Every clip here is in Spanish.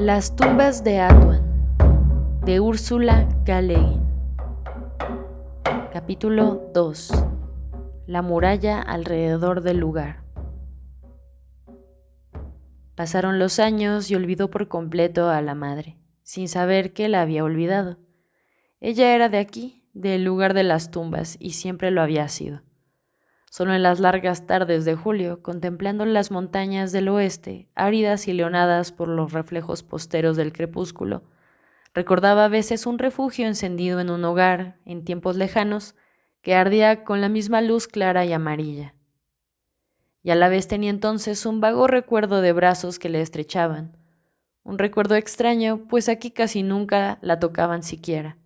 Las tumbas de Atuan, de Úrsula K. Le Guin. Capítulo 2. La muralla alrededor del lugar. Pasaron los años y olvidó por completo a la madre, sin saber que la había olvidado. Ella era de aquí, del lugar de las tumbas, y siempre lo había sido. Solo en las largas tardes de julio, contemplando las montañas del oeste, áridas y leonadas por los reflejos posteros del crepúsculo, recordaba a veces un refugio encendido en un hogar, en tiempos lejanos, que ardía con la misma luz clara y amarilla. Y a la vez tenía entonces un vago recuerdo de brazos que le estrechaban, un recuerdo extraño, pues aquí casi nunca la tocaban siquiera,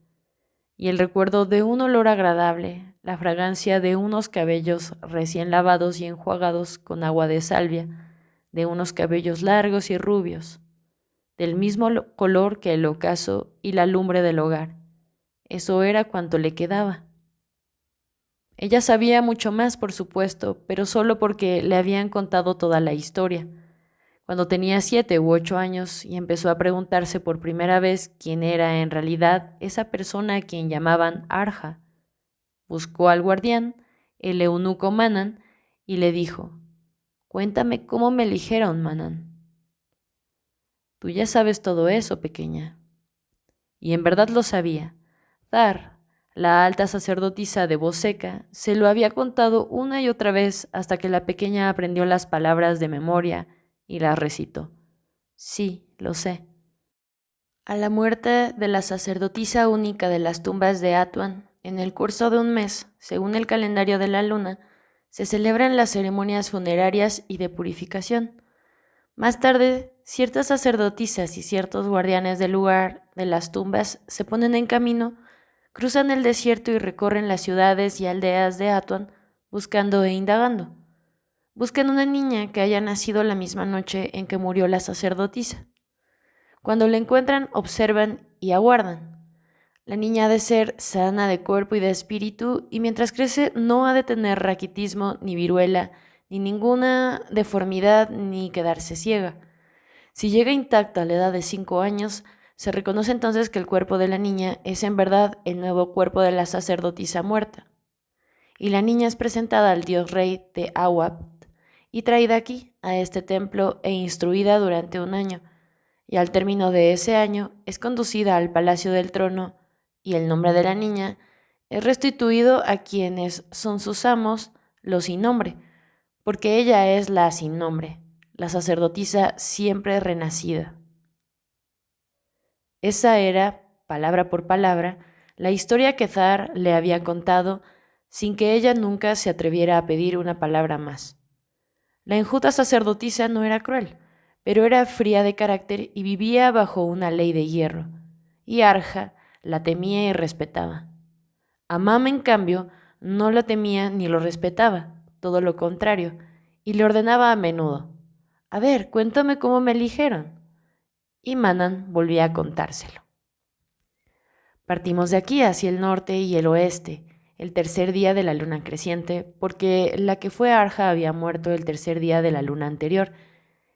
y el recuerdo de un olor agradable, la fragancia de unos cabellos recién lavados y enjuagados con agua de salvia, de unos cabellos largos y rubios, del mismo color que el ocaso y la lumbre del hogar. Eso era cuanto le quedaba. Ella sabía mucho más, por supuesto, pero solo porque le habían contado toda la historia. Cuando tenía 7 u 8 años y empezó a preguntarse por primera vez quién era en realidad esa persona a quien llamaban Arja, buscó al guardián, el eunuco Manan, y le dijo: «Cuéntame cómo me eligieron, Manan». «Tú ya sabes todo eso, pequeña». Y en verdad lo sabía. Thar, la alta sacerdotisa de voz seca, se lo había contado una y otra vez hasta que la pequeña aprendió las palabras de memoria y las recitó. «Sí, lo sé». A la muerte de la sacerdotisa única de las tumbas de Atuan, en el curso de un mes, según el calendario de la luna, se celebran las ceremonias funerarias y de purificación. Más tarde, ciertas sacerdotisas y ciertos guardianes del lugar de las tumbas se ponen en camino, cruzan el desierto y recorren las ciudades y aldeas de Atuan buscando e indagando. Buscan una niña que haya nacido la misma noche en que murió la sacerdotisa. Cuando la encuentran, observan y aguardan. La niña ha de ser sana de cuerpo y de espíritu, y mientras crece no ha de tener raquitismo, ni viruela, ni ninguna deformidad, ni quedarse ciega. Si llega intacta a la edad de 5 años, se reconoce entonces que el cuerpo de la niña es en verdad el nuevo cuerpo de la sacerdotisa muerta. Y la niña es presentada al dios rey de Awap y traída aquí, a este templo, e instruida durante un año, y al término de ese año es conducida al palacio del trono, y el nombre de la niña es restituido a quienes son sus amos, los sin nombre, porque ella es la sin nombre, la sacerdotisa siempre renacida. Esa era, palabra por palabra, la historia que Thar le había contado, sin que ella nunca se atreviera a pedir una palabra más. La enjuta sacerdotisa no era cruel, pero era fría de carácter y vivía bajo una ley de hierro, y Arja la temía y respetaba. Amam, en cambio, no la temía ni lo respetaba, todo lo contrario, y le ordenaba a menudo: «A ver, cuéntame cómo me eligieron». Y Manan volvía a contárselo. Partimos de aquí hacia el norte y el oeste, el tercer día de la luna creciente, porque la que fue Arja había muerto el tercer día de la luna anterior,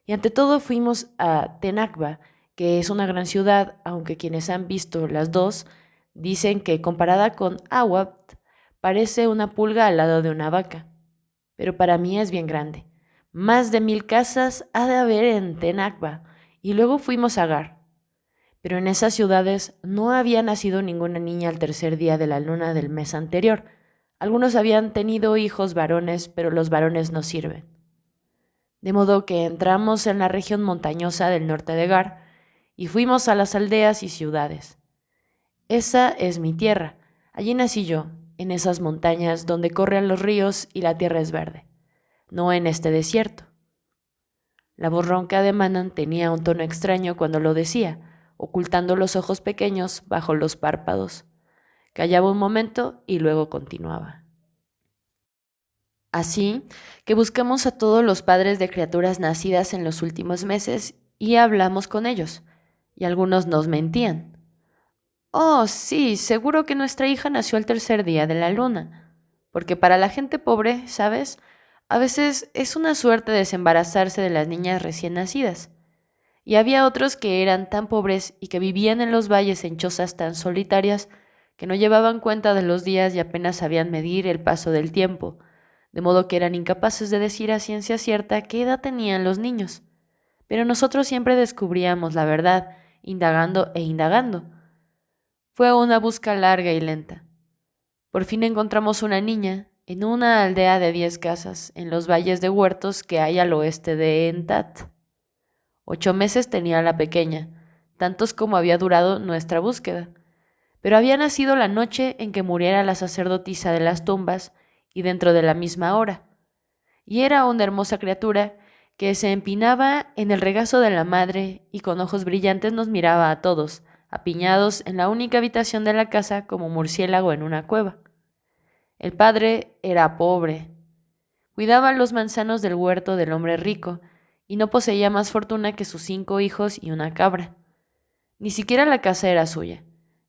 y ante todo fuimos a Tenakba, que es una gran ciudad, aunque quienes han visto las dos dicen que comparada con Awat parece una pulga al lado de una vaca. Pero para mí es bien grande. Más de 1000 casas ha de haber en Tenakba, y luego fuimos a Gar. Pero en esas ciudades no había nacido ninguna niña al tercer día de la luna del mes anterior. Algunos habían tenido hijos varones, pero los varones no sirven. De modo que entramos en la región montañosa del norte de Gar y fuimos a las aldeas y ciudades. Esa es mi tierra. Allí nací yo, en esas montañas donde corren los ríos y la tierra es verde, no en este desierto. La voz ronca de Manan tenía un tono extraño cuando lo decía, ocultando los ojos pequeños bajo los párpados. Callaba un momento y luego continuaba. Así que buscamos a todos los padres de criaturas nacidas en los últimos meses y hablamos con ellos, y algunos nos mentían. «Oh, sí, seguro que nuestra hija nació el tercer día de la luna, porque para la gente pobre, ¿sabes? A veces es una suerte desembarazarse de las niñas recién nacidas». y había otros que eran tan pobres y que vivían en los valles en chozas tan solitarias que no llevaban cuenta de los días y apenas sabían medir el paso del tiempo, de modo que eran incapaces de decir a ciencia cierta qué edad tenían los niños. Pero nosotros siempre descubríamos la verdad, indagando e indagando. Fue una busca larga y lenta. Por fin encontramos una niña en una aldea de 10 casas, en los valles de huertos que hay al oeste de Entat. 8 meses tenía la pequeña, tantos como había durado nuestra búsqueda, pero había nacido la noche en que muriera la sacerdotisa de las tumbas y dentro de la misma hora, y era una hermosa criatura que se empinaba en el regazo de la madre y con ojos brillantes nos miraba a todos, apiñados en la única habitación de la casa como murciélago en una cueva. El padre era pobre, cuidaba los manzanos del huerto del hombre rico y no poseía más fortuna que sus 5 hijos y una cabra. Ni siquiera la casa era suya,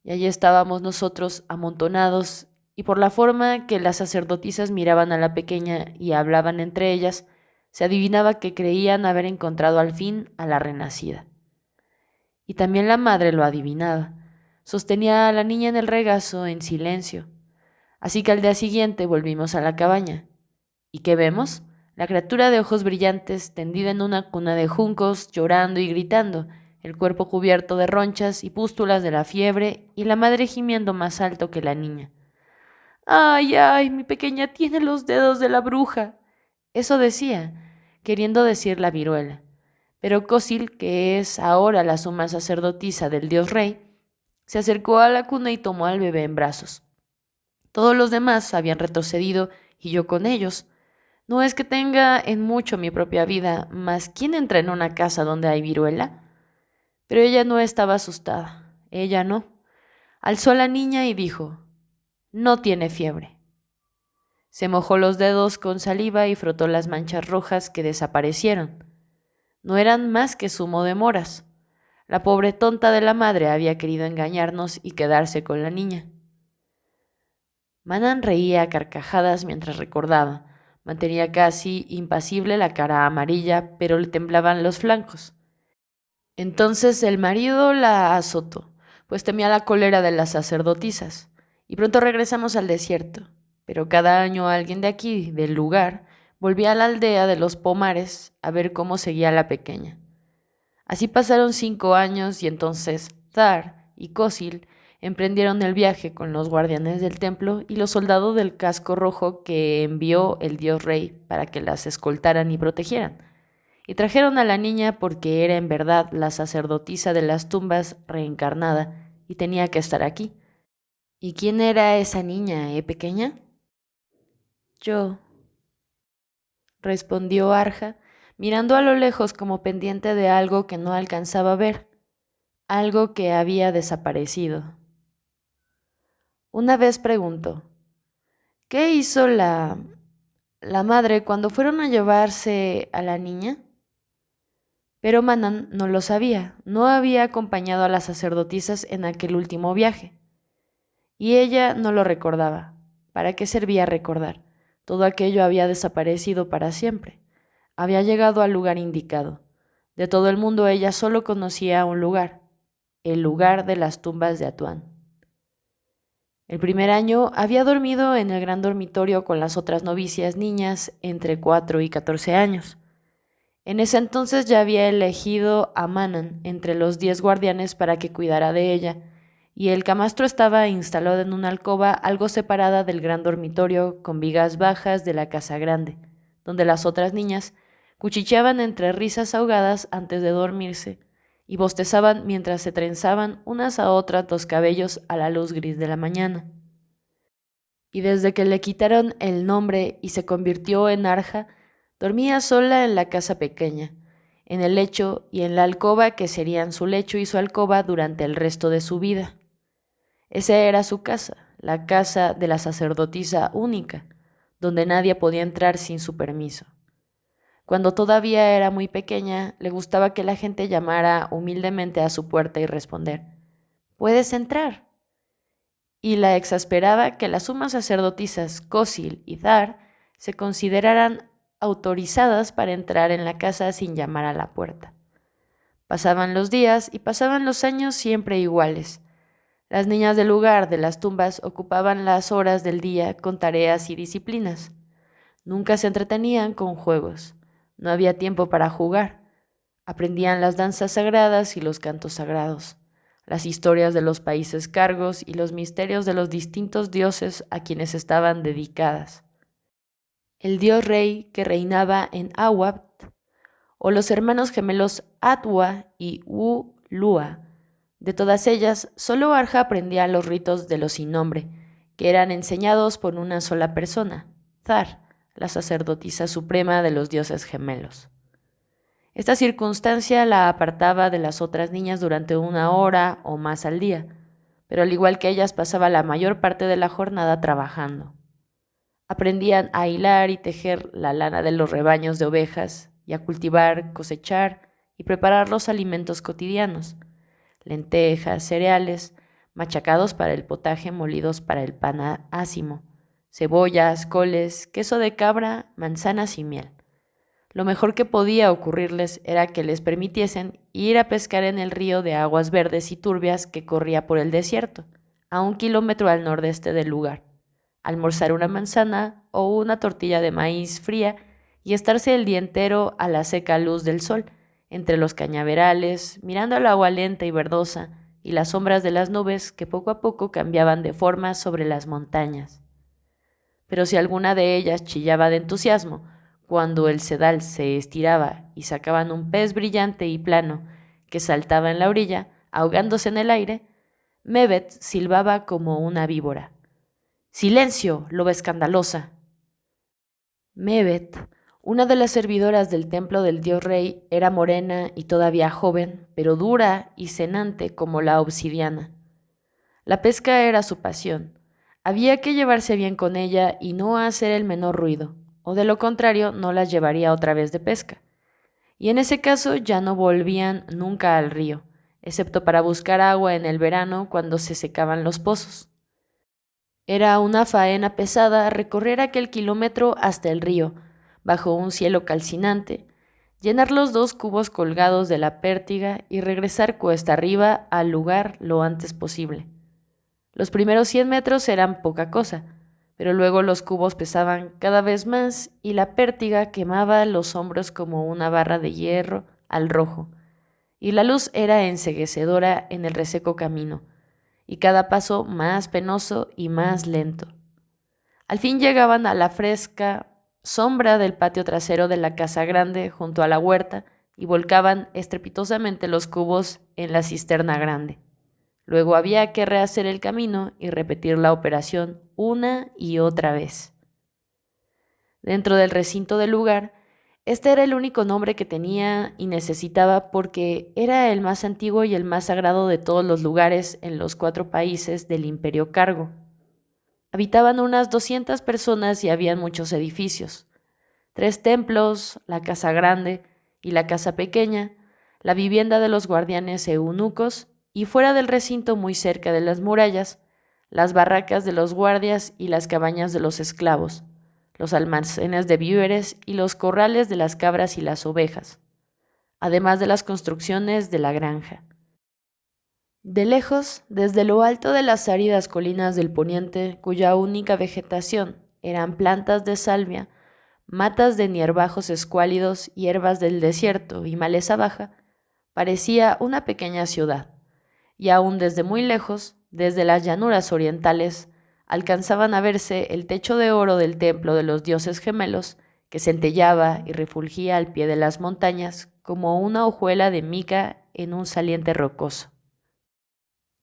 y allí estábamos nosotros amontonados, y por la forma que las sacerdotisas miraban a la pequeña y hablaban entre ellas, se adivinaba que creían haber encontrado al fin a la renacida. Y también la madre lo adivinaba. Sostenía a la niña en el regazo en silencio. Así que al día siguiente volvimos a la cabaña. ¿Y qué vemos? La criatura de ojos brillantes tendida en una cuna de juncos, llorando y gritando, el cuerpo cubierto de ronchas y pústulas de la fiebre, y la madre gimiendo más alto que la niña. ¡Ay, ay! Mi pequeña tiene los dedos de la bruja. Eso decía, queriendo decir la viruela. Pero Cósil, que es ahora la suma sacerdotisa del dios rey, se acercó a la cuna y tomó al bebé en brazos. Todos los demás habían retrocedido y yo con ellos. No es que tenga en mucho mi propia vida, mas ¿quién entra en una casa donde hay viruela? Pero ella no estaba asustada, ella no. Alzó a la niña y dijo, no tiene fiebre. Se mojó los dedos con saliva y frotó las manchas rojas que desaparecieron. No eran más que zumo de moras. La pobre tonta de la madre había querido engañarnos y quedarse con la niña. Manan reía a carcajadas mientras recordaba. Mantenía casi impasible la cara amarilla, pero le temblaban los flancos. Entonces el marido la azotó, pues temía la cólera de las sacerdotisas, y pronto regresamos al desierto. Pero cada año alguien de aquí, del lugar, volvía a la aldea de los Pomares a ver cómo seguía la pequeña. Así pasaron 5 años y entonces Thar y Cósil emprendieron el viaje con los guardianes del templo y los soldados del casco rojo que envió el dios rey para que las escoltaran y protegieran. Y trajeron a la niña porque era en verdad la sacerdotisa de las tumbas reencarnada y tenía que estar aquí. ¿Y quién era esa niña, pequeña? Yo, respondió Arja, mirando a lo lejos como pendiente de algo que no alcanzaba a ver, algo que había desaparecido. Una vez preguntó, ¿qué hizo la madre cuando fueron a llevarse a la niña? Pero Manan no lo sabía, no había acompañado a las sacerdotisas en aquel último viaje. Y ella no lo recordaba. ¿Para qué servía recordar? Todo aquello había desaparecido para siempre. Había llegado al lugar indicado. De todo el mundo ella solo conocía un lugar, el lugar de las tumbas de Atuán. El primer año había dormido en el gran dormitorio con las otras novicias niñas entre 4 y 14 años. En ese entonces ya había elegido a Manan entre los 10 guardianes para que cuidara de ella, y el camastro estaba instalado en una alcoba algo separada del gran dormitorio con vigas bajas de la casa grande, donde las otras niñas cuchicheaban entre risas ahogadas antes de dormirse y bostezaban mientras se trenzaban unas a otras los cabellos a la luz gris de la mañana. Y desde que le quitaron el nombre y se convirtió en Arja, dormía sola en la casa pequeña, en el lecho y en la alcoba que serían su lecho y su alcoba durante el resto de su vida. Esa era su casa, la casa de la sacerdotisa única, donde nadie podía entrar sin su permiso. Cuando todavía era muy pequeña, le gustaba que la gente llamara humildemente a su puerta y responder, «¿Puedes entrar?». Y la exasperaba que las sumas sacerdotisas Cósil y Thar se consideraran autorizadas para entrar en la casa sin llamar a la puerta. Pasaban los días y pasaban los años siempre iguales. Las niñas del lugar de las tumbas ocupaban las horas del día con tareas y disciplinas. Nunca se entretenían con juegos. No había tiempo para jugar. Aprendían las danzas sagradas y los cantos sagrados, las historias de los países cargos y los misterios de los distintos dioses a quienes estaban dedicadas. El dios rey que reinaba en Awat, o los hermanos gemelos Atwa y Ulua. De todas ellas, solo Arja aprendía los ritos de los sin nombre, que eran enseñados por una sola persona, Zar, la sacerdotisa suprema de los dioses gemelos. Esta circunstancia la apartaba de las otras niñas durante 1 hora o más al día, pero al igual que ellas pasaba la mayor parte de la jornada trabajando. Aprendían a hilar y tejer la lana de los rebaños de ovejas y a cultivar, cosechar y preparar los alimentos cotidianos, lentejas, cereales, machacados para el potaje, molidos para el pan ácimo, cebollas, coles, queso de cabra, manzanas y miel. Lo mejor que podía ocurrirles era que les permitiesen ir a pescar en el río de aguas verdes y turbias que corría por el desierto, a 1 kilómetro al nordeste del lugar, almorzar una manzana o una tortilla de maíz fría y estarse el día entero a la seca luz del sol, entre los cañaverales, mirando el agua lenta y verdosa y las sombras de las nubes que poco a poco cambiaban de forma sobre las montañas. Pero si alguna de ellas chillaba de entusiasmo, cuando el sedal se estiraba y sacaban un pez brillante y plano que saltaba en la orilla, ahogándose en el aire, Mebet silbaba como una víbora. ¡Silencio, loba escandalosa! Mebet, una de las servidoras del templo del dios rey, era morena y todavía joven, pero dura y cenante como la obsidiana. La pesca era su pasión. Había que llevarse bien con ella y no hacer el menor ruido, o de lo contrario no las llevaría otra vez de pesca. Y en ese caso ya no volvían nunca al río, excepto para buscar agua en el verano cuando se secaban los pozos. Era una faena pesada recorrer aquel kilómetro hasta el río, bajo un cielo calcinante, llenar los 2 cubos colgados de la pértiga y regresar cuesta arriba al lugar lo antes posible. Los primeros 100 metros eran poca cosa, pero luego los cubos pesaban cada vez más y la pértiga quemaba los hombros como una barra de hierro al rojo, y la luz era enceguecedora en el reseco camino, y cada paso más penoso y más lento. Al fin llegaban a la fresca sombra del patio trasero de la casa grande junto a la huerta y volcaban estrepitosamente los cubos en la cisterna grande. Luego había que rehacer el camino y repetir la operación una y otra vez. Dentro del recinto del lugar, este era el único nombre que tenía y necesitaba porque era el más antiguo y el más sagrado de todos los lugares en los 4 países del Imperio Cargo. Habitaban unas 200 personas y habían muchos edificios. 3 templos, la casa grande y la casa pequeña, la vivienda de los guardianes eunucos y fuera del recinto muy cerca de las murallas, las barracas de los guardias y las cabañas de los esclavos, los almacenes de víveres y los corrales de las cabras y las ovejas, además de las construcciones de la granja. De lejos, desde lo alto de las áridas colinas del poniente, cuya única vegetación eran plantas de salvia, matas de hierbajos escuálidos, hierbas del desierto y maleza baja, parecía una pequeña ciudad, y aún desde muy lejos, desde las llanuras orientales, alcanzaban a verse el techo de oro del templo de los dioses gemelos, que centellaba y refulgía al pie de las montañas como una hojuela de mica en un saliente rocoso.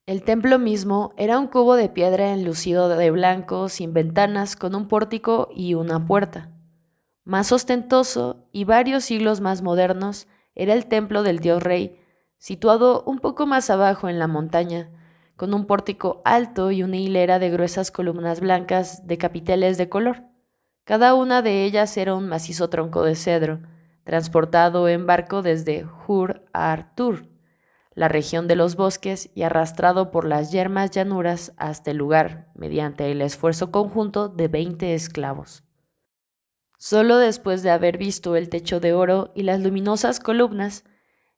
El templo mismo era un cubo de piedra enlucido de blanco, sin ventanas, con un pórtico y una puerta. Más ostentoso y varios siglos más modernos era el templo del dios rey, situado un poco más abajo en la montaña, con un pórtico alto y una hilera de gruesas columnas blancas de capiteles de color. Cada una de ellas era un macizo tronco de cedro, transportado en barco desde Hur a Artur, la región de los bosques, y arrastrado por las yermas llanuras hasta el lugar mediante el esfuerzo conjunto de 20 esclavos. Solo después de haber visto el techo de oro y las luminosas columnas,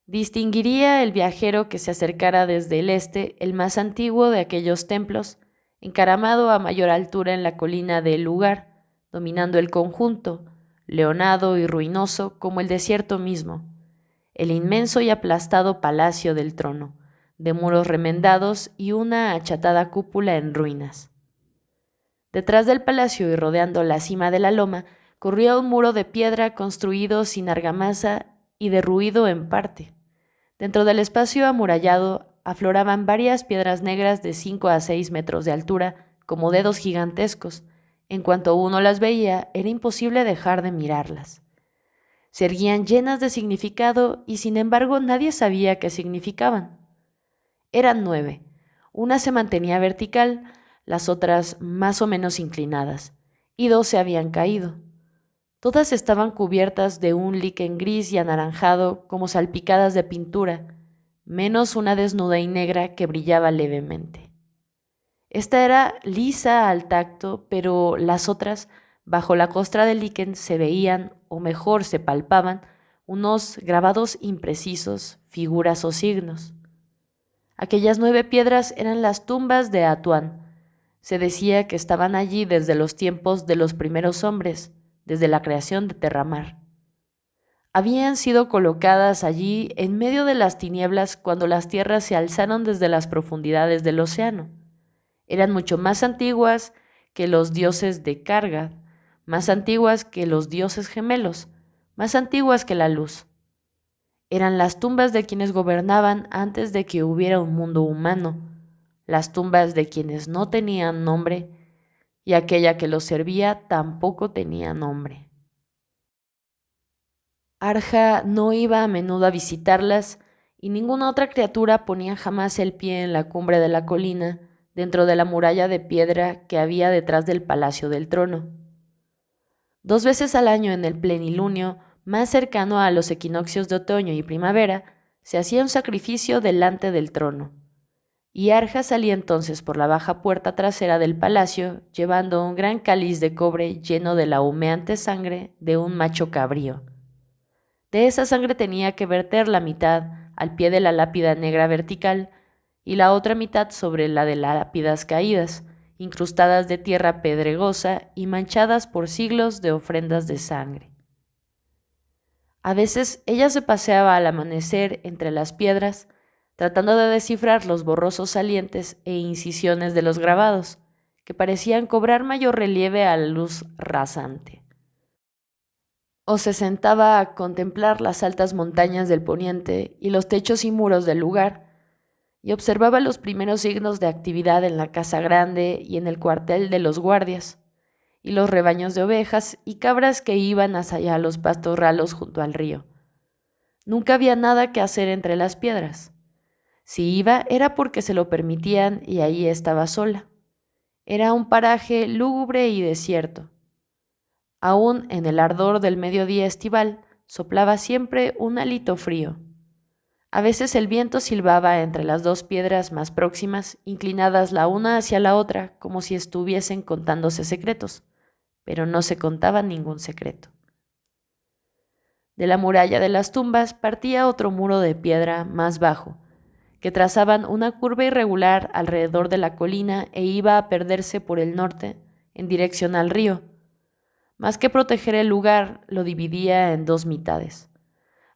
Distinguiría el viajero que se acercara desde el este el más antiguo de aquellos templos, encaramado a mayor altura en la colina del lugar, dominando el conjunto, leonado y ruinoso como el desierto mismo, el inmenso y aplastado palacio del trono, de muros remendados y una achatada cúpula en ruinas. Detrás del palacio y rodeando la cima de la loma, corría un muro de piedra construido sin argamasa y derruido en parte. Dentro del espacio amurallado afloraban varias piedras negras de 5 a 6 metros de altura, como dedos gigantescos. En cuanto uno las veía, era imposible dejar de mirarlas. Se erguían llenas de significado y sin embargo nadie sabía qué significaban. Eran 9. Una se mantenía vertical, las otras más o menos inclinadas, y 2 se habían caído. Todas estaban cubiertas de un liquen gris y anaranjado como salpicadas de pintura, menos una desnuda y negra que brillaba levemente. Esta era lisa al tacto, pero las otras, bajo la costra del liquen, se veían, o mejor se palpaban, unos grabados imprecisos, figuras o signos. Aquellas 9 piedras eran las tumbas de Atuán. Se decía que estaban allí desde los tiempos de los primeros hombres, desde la creación de Terramar. Habían sido colocadas allí en medio de las tinieblas cuando las tierras se alzaron desde las profundidades del océano. Eran mucho más antiguas que los dioses de Karga, más antiguas que los dioses gemelos, más antiguas que la luz. Eran las tumbas de quienes gobernaban antes de que hubiera un mundo humano, las tumbas de quienes no tenían nombre, y aquella que los servía tampoco tenía nombre. Arja no iba a menudo a visitarlas, y ninguna otra criatura ponía jamás el pie en la cumbre de la colina, dentro de la muralla de piedra que había detrás del palacio del trono. 2 veces al año en el plenilunio, más cercano a los equinoccios de otoño y primavera, se hacía un sacrificio delante del trono, y Arja salía entonces por la baja puerta trasera del palacio, llevando un gran cáliz de cobre lleno de la humeante sangre de un macho cabrío. De esa sangre tenía que verter la mitad al pie de la lápida negra vertical y la otra mitad sobre la de lápidas caídas, incrustadas de tierra pedregosa y manchadas por siglos de ofrendas de sangre. A veces ella se paseaba al amanecer entre las piedras, tratando de descifrar los borrosos salientes e incisiones de los grabados, que parecían cobrar mayor relieve a la luz rasante. O se sentaba a contemplar las altas montañas del poniente y los techos y muros del lugar, y observaba los primeros signos de actividad en la casa grande y en el cuartel de los guardias, y los rebaños de ovejas y cabras que iban hacia los pastos ralos junto al río. Nunca había nada que hacer entre las piedras. Si iba era porque se lo permitían y ahí estaba sola. Era un paraje lúgubre y desierto. Aún en el ardor del mediodía estival soplaba siempre un hálito frío. A veces el viento silbaba entre las 2 piedras más próximas, inclinadas la una hacia la otra como si estuviesen contándose secretos, pero no se contaba ningún secreto. De la muralla de las tumbas partía otro muro de piedra más bajo, que trazaban una curva irregular alrededor de la colina e iba a perderse por el norte, en dirección al río. Más que proteger el lugar, lo dividía en 2 mitades.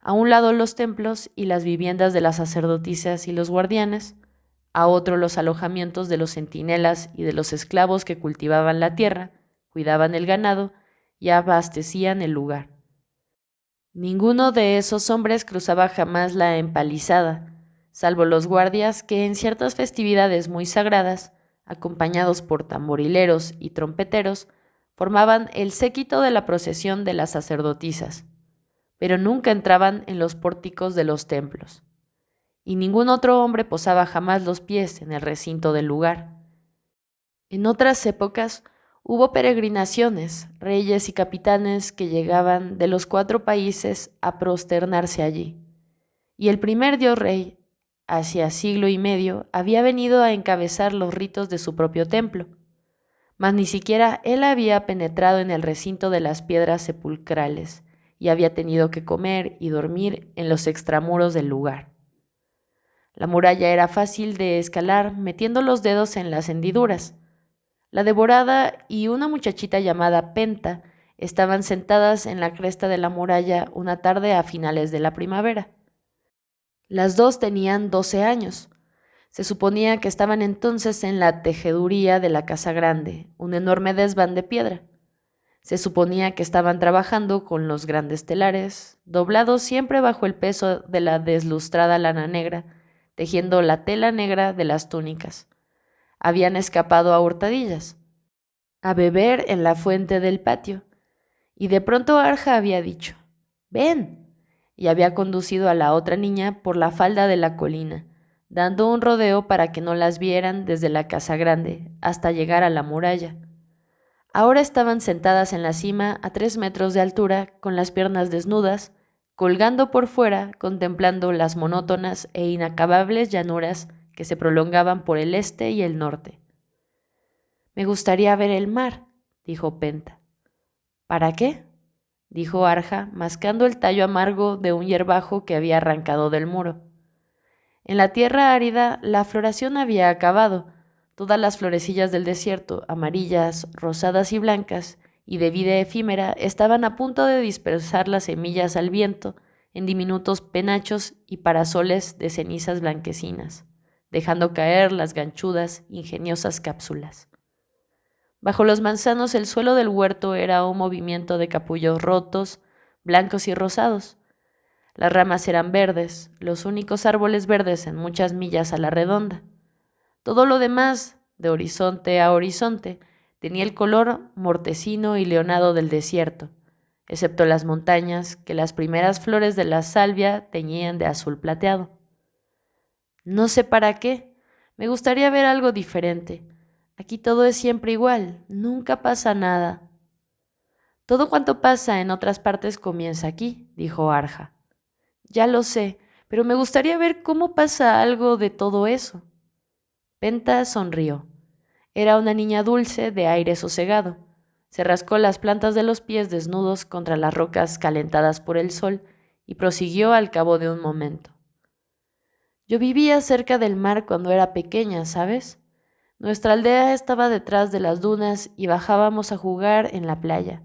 A un lado los templos y las viviendas de las sacerdotisas y los guardianes, a otro los alojamientos de los centinelas y de los esclavos que cultivaban la tierra, cuidaban el ganado y abastecían el lugar. Ninguno de esos hombres cruzaba jamás la empalizada, salvo los guardias que en ciertas festividades muy sagradas, acompañados por tamborileros y trompeteros, formaban el séquito de la procesión de las sacerdotisas, pero nunca entraban en los pórticos de los templos, y ningún otro hombre posaba jamás los pies en el recinto del lugar. En otras épocas hubo peregrinaciones, reyes y capitanes que llegaban de los 4 países a prosternarse allí, y el primer dios rey, hacia siglo y medio, había venido a encabezar los ritos de su propio templo, mas ni siquiera él había penetrado en el recinto de las piedras sepulcrales, y había tenido que comer y dormir en los extramuros del lugar. La muralla era fácil de escalar metiendo los dedos en las hendiduras. La devorada y una muchachita llamada Penta estaban sentadas en la cresta de la muralla una tarde a finales de la primavera. Las dos tenían 12 años. Se suponía que estaban entonces en la tejeduría de la casa grande, un enorme desván de piedra. Se suponía que estaban trabajando con los grandes telares, doblados siempre bajo el peso de la deslustrada lana negra, tejiendo la tela negra de las túnicas. Habían escapado a hurtadillas, a beber en la fuente del patio, y de pronto Arja había dicho, «¡Ven!», y había conducido a la otra niña por la falda de la colina, dando un rodeo para que no las vieran desde la casa grande hasta llegar a la muralla. Ahora estaban sentadas en la cima a 3 metros de altura, con las piernas desnudas, colgando por fuera, contemplando las monótonas e inacabables llanuras que se prolongaban por el este y el norte. «Me gustaría ver el mar», dijo Penta. «¿Para qué?», dijo Arja, mascando el tallo amargo de un hierbajo que había arrancado del muro. En la tierra árida la floración había acabado. Todas las florecillas del desierto, amarillas, rosadas y blancas, y de vida efímera, estaban a punto de dispersar las semillas al viento en diminutos penachos y parasoles de cenizas blanquecinas, dejando caer las ganchudas, ingeniosas cápsulas. Bajo los manzanos el suelo del huerto era un movimiento de capullos rotos, blancos y rosados. Las ramas eran verdes, los únicos árboles verdes en muchas millas a la redonda. Todo lo demás, de horizonte a horizonte, tenía el color mortecino y leonado del desierto, excepto las montañas que las primeras flores de la salvia teñían de azul plateado. «No sé para qué, me gustaría ver algo diferente. Aquí todo es siempre igual, nunca pasa nada». «Todo cuanto pasa en otras partes comienza aquí», dijo Arja. «Ya lo sé, pero me gustaría ver cómo pasa algo de todo eso». Penta sonrió. Era una niña dulce, de aire sosegado. Se rascó las plantas de los pies desnudos contra las rocas calentadas por el sol y prosiguió al cabo de un momento. «Yo vivía cerca del mar cuando era pequeña, ¿sabes? Nuestra aldea estaba detrás de las dunas y bajábamos a jugar en la playa.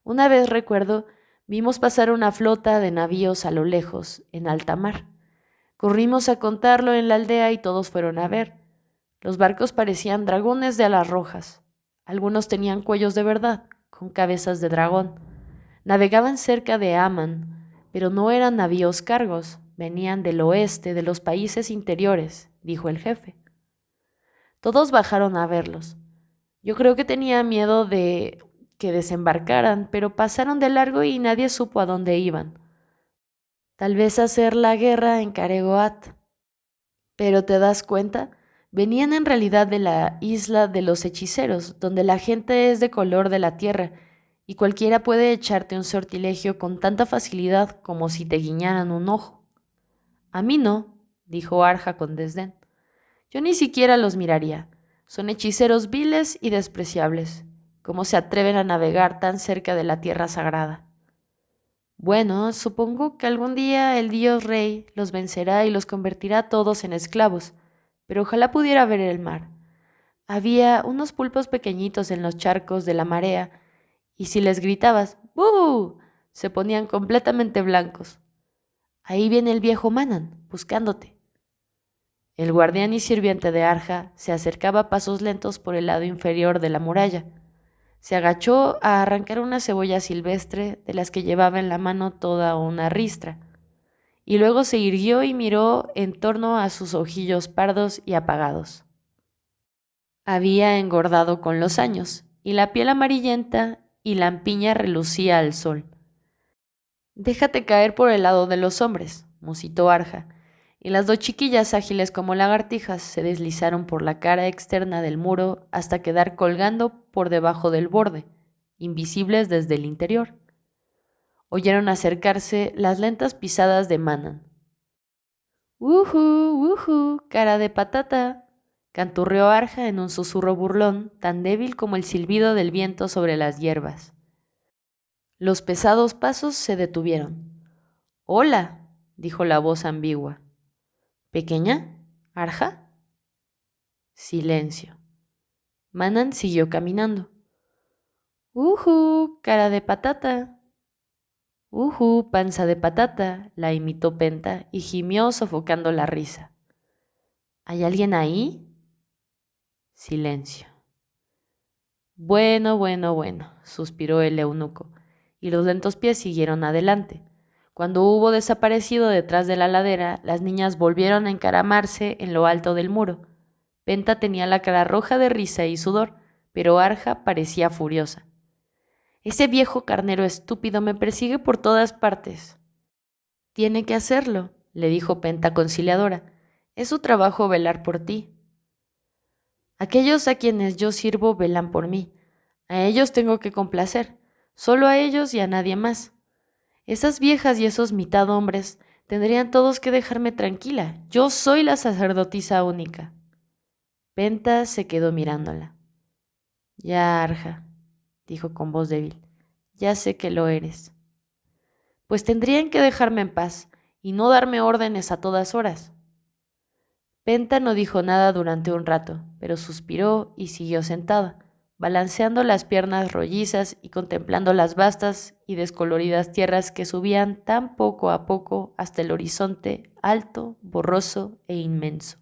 Una vez, recuerdo, vimos pasar una flota de navíos a lo lejos, en alta mar. Corrimos a contarlo en la aldea y todos fueron a ver. Los barcos parecían dragones de alas rojas. Algunos tenían cuellos de verdad, con cabezas de dragón. Navegaban cerca de Aman, pero no eran navíos cargos, venían del oeste, de los países interiores», dijo el jefe. Todos bajaron a verlos. Yo creo que tenía miedo de que desembarcaran, pero pasaron de largo y nadie supo a dónde iban. Tal vez a hacer la guerra en Caregoat. Pero ¿te das cuenta? Venían en realidad de la isla de los hechiceros, donde la gente es de color de la tierra, y cualquiera puede echarte un sortilegio con tanta facilidad como si te guiñaran un ojo. «A mí no», dijo Arja con desdén. «Yo ni siquiera los miraría. Son hechiceros viles y despreciables. ¿Cómo se atreven a navegar tan cerca de la tierra sagrada?» «Bueno, supongo que algún día el dios rey los vencerá y los convertirá a todos en esclavos, pero ojalá pudiera ver el mar. Había unos pulpos pequeñitos en los charcos de la marea, y si les gritabas ¡bú!, se ponían completamente blancos. Ahí viene el viejo Manan, buscándote». El guardián y sirviente de Arja se acercaba a pasos lentos por el lado inferior de la muralla. Se agachó a arrancar una cebolla silvestre de las que llevaba en la mano toda una ristra, y luego se irguió y miró en torno a sus ojillos pardos y apagados. Había engordado con los años, y la piel amarillenta y lampiña relucía al sol. «Déjate caer por el lado de los hombres», musitó Arja, y las dos chiquillas ágiles como lagartijas se deslizaron por la cara externa del muro hasta quedar colgando por debajo del borde, invisibles desde el interior. Oyeron acercarse las lentas pisadas de Manan. «¡Ujú, ujú, cara de patata!», canturreó Arja en un susurro burlón tan débil como el silbido del viento sobre las hierbas. Los pesados pasos se detuvieron. «Hola», dijo la voz ambigua. «¿Pequeña? ¿Arja?» Silencio. Manan siguió caminando. Cara de patata. Panza de patata», la imitó Penta y gimió sofocando la risa. «¿Hay alguien ahí?» Silencio. Bueno, suspiró el eunuco, y los lentos pies siguieron adelante. Cuando hubo desaparecido detrás de la ladera, las niñas volvieron a encaramarse en lo alto del muro. Penta tenía la cara roja de risa y sudor, pero Arja parecía furiosa. «Ese viejo carnero estúpido me persigue por todas partes». «Tiene que hacerlo», le dijo Penta conciliadora. «Es su trabajo velar por ti». «Aquellos a quienes yo sirvo velan por mí. A ellos tengo que complacer, solo a ellos y a nadie más. Esas viejas y esos mitad hombres tendrían todos que dejarme tranquila. Yo soy la sacerdotisa única». Penta se quedó mirándola. «Ya, Arja», dijo con voz débil, «ya sé que lo eres». «Pues tendrían que dejarme en paz y no darme órdenes a todas horas». Penta no dijo nada durante un rato, pero suspiró y siguió sentada, balanceando las piernas rollizas y contemplando las vastas y descoloridas tierras que subían tan poco a poco hasta el horizonte alto, borroso e inmenso.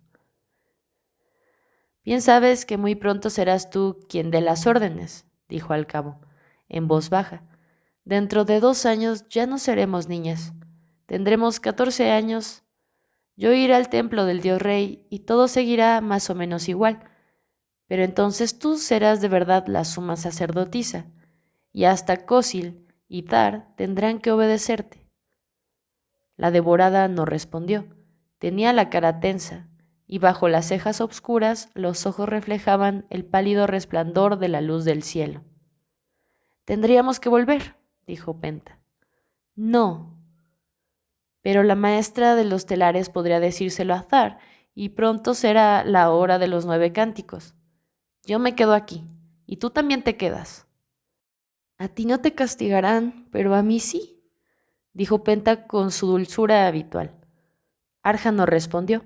«Bien sabes que muy pronto serás tú quien dé las órdenes», dijo al cabo, en voz baja. «Dentro de 2 años ya no seremos niñas. Tendremos 14 años. Yo iré al templo del dios rey y todo seguirá más o menos igual. Pero entonces tú serás de verdad la suma sacerdotisa, y hasta Cosil y Tar tendrán que obedecerte». La devorada no respondió. Tenía la cara tensa, y bajo las cejas obscuras los ojos reflejaban el pálido resplandor de la luz del cielo. «Tendríamos que volver», dijo Penta. «No». «Pero la maestra de los telares podría decírselo a Thar, y pronto será la hora de los 9 cánticos. Yo me quedo aquí, y tú también te quedas». «A ti no te castigarán, pero a mí sí», dijo Penta con su dulzura habitual. Arja no respondió.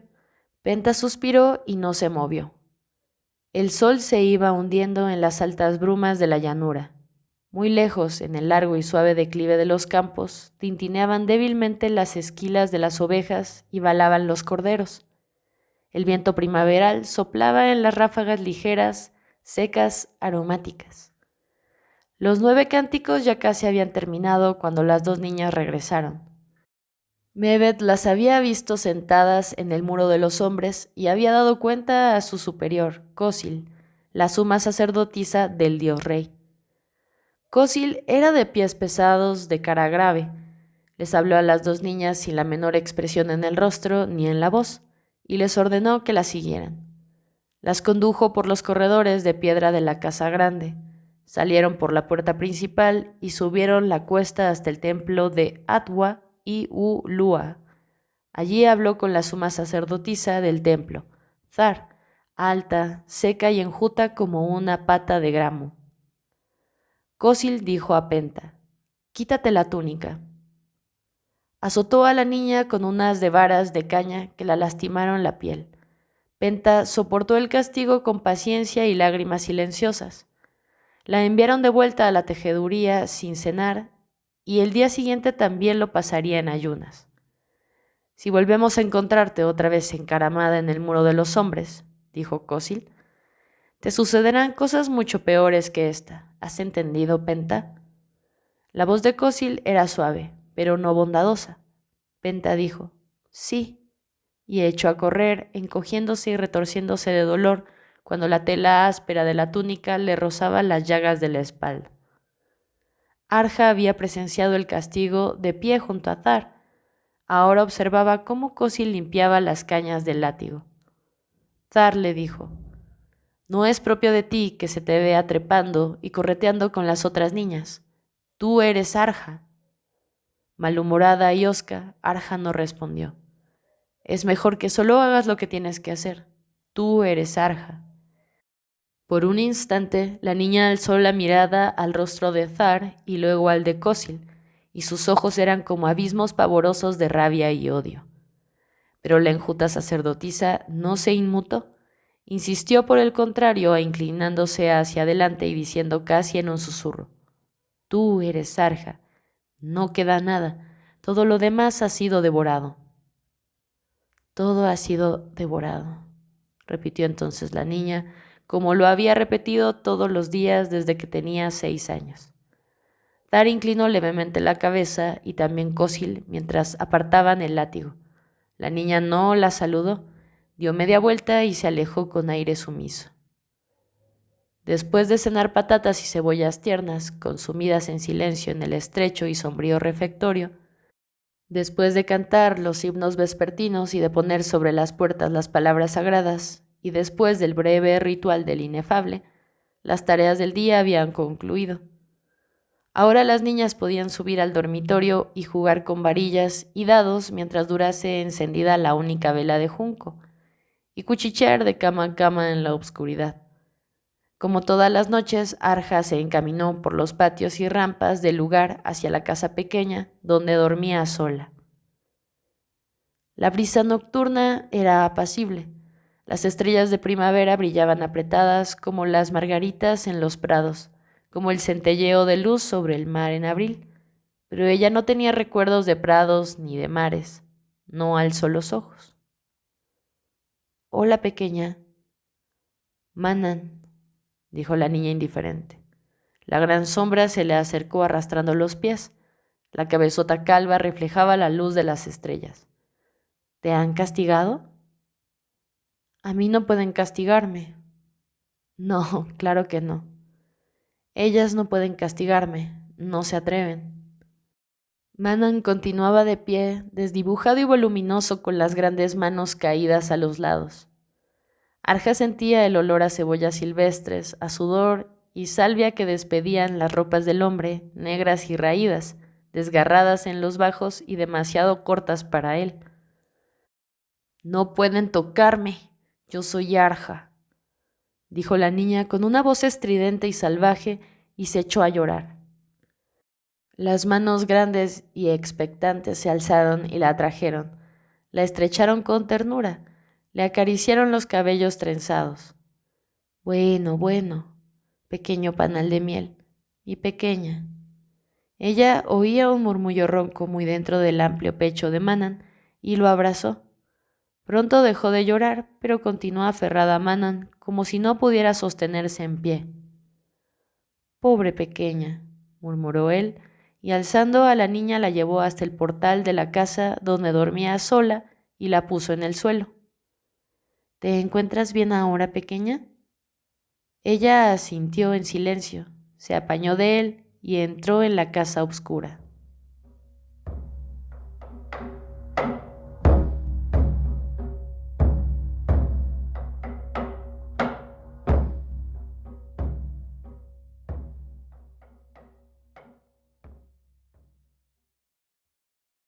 Penta suspiró y no se movió. El sol se iba hundiendo en las altas brumas de la llanura. Muy lejos, en el largo y suave declive de los campos, tintineaban débilmente las esquilas de las ovejas y balaban los corderos. El viento primaveral soplaba en las ráfagas ligeras, secas, aromáticas. Los 9 cánticos ya casi habían terminado cuando las 2 niñas regresaron. Mebet las había visto sentadas en el muro de los hombres y había dado cuenta a su superior, Cosil, la suma sacerdotisa del dios rey. Cosil era de pies pesados, de cara grave. Les habló a las 2 niñas sin la menor expresión en el rostro ni en la voz, y les ordenó que la siguieran. Las condujo por los corredores de piedra de la casa grande. Salieron por la puerta principal y subieron la cuesta hasta el templo de Atwa y Ulua. Allí habló con la suma sacerdotisa del templo, Thar, alta, seca y enjuta como una pata de gramo. Cosil dijo a Penta: «Quítate la túnica». Azotó a la niña con unas de varas de caña que la lastimaron la piel. Penta soportó el castigo con paciencia y lágrimas silenciosas. La enviaron de vuelta a la tejeduría sin cenar, y el día siguiente también lo pasaría en ayunas. «Si volvemos a encontrarte otra vez encaramada en el muro de los hombres», dijo Cosil, «te sucederán cosas mucho peores que esta. ¿Has entendido, Penta?» La voz de Cosil era suave, pero no bondadosa. Penta dijo: «Sí», y echó a correr, encogiéndose y retorciéndose de dolor cuando la tela áspera de la túnica le rozaba las llagas de la espalda. Arja había presenciado el castigo de pie junto a Thar. Ahora observaba cómo Cosil limpiaba las cañas del látigo. Thar le dijo: «No es propio de ti que se te vea trepando y correteando con las otras niñas. Tú eres Arja». Malhumorada y hosca, Arja no respondió. «Es mejor que solo hagas lo que tienes que hacer. Tú eres Arja». Por un instante, la niña alzó la mirada al rostro de Thar y luego al de Cosil, y sus ojos eran como abismos pavorosos de rabia y odio. Pero la enjuta sacerdotisa no se inmutó. Insistió por el contrario, inclinándose hacia adelante y diciendo casi en un susurro: «Tú eres Sarja. No queda nada. Todo lo demás ha sido devorado». «Todo ha sido devorado», repitió entonces la niña, como lo había repetido todos los días desde que tenía 6 años. Thar inclinó levemente la cabeza y también Cosil mientras apartaban el látigo. La niña no la saludó, dio media vuelta y se alejó con aire sumiso. Después de cenar patatas y cebollas tiernas, consumidas en silencio en el estrecho y sombrío refectorio, después de cantar los himnos vespertinos y de poner sobre las puertas las palabras sagradas, y después del breve ritual del inefable, las tareas del día habían concluido. Ahora las niñas podían subir al dormitorio y jugar con varillas y dados mientras durase encendida la única vela de junco, y cuchichear de cama a cama en la oscuridad. Como todas las noches, Arja se encaminó por los patios y rampas del lugar hacia la casa pequeña donde dormía sola. La brisa nocturna era apacible. Las estrellas de primavera brillaban apretadas como las margaritas en los prados, como el centelleo de luz sobre el mar en abril. Pero ella no tenía recuerdos de prados ni de mares. No alzó los ojos. «Hola, pequeña». «Manan», dijo la niña indiferente. La gran sombra se le acercó arrastrando los pies. La cabezota calva reflejaba la luz de las estrellas. «¿Te han castigado?» «A mí no pueden castigarme». «No, claro que no. Ellas no pueden castigarme, no se atreven». Manan continuaba de pie, desdibujado y voluminoso, con las grandes manos caídas a los lados. Arja sentía el olor a cebollas silvestres, a sudor y salvia que despedían las ropas del hombre, negras y raídas, desgarradas en los bajos y demasiado cortas para él. «No pueden tocarme, yo soy Arja», dijo la niña con una voz estridente y salvaje, y se echó a llorar. Las manos grandes y expectantes se alzaron y la atrajeron, la estrecharon con ternura, le acariciaron los cabellos trenzados. «Bueno, bueno, pequeño panal de miel, mi pequeña». Ella oía un murmullo ronco muy dentro del amplio pecho de Manan y lo abrazó. Pronto dejó de llorar, pero continuó aferrada a Manan como si no pudiera sostenerse en pie. «Pobre pequeña», murmuró él, y alzando a la niña la llevó hasta el portal de la casa donde dormía sola y la puso en el suelo. «¿Te encuentras bien ahora, pequeña?» Ella asintió en silencio, se apañó de él y entró en la casa oscura.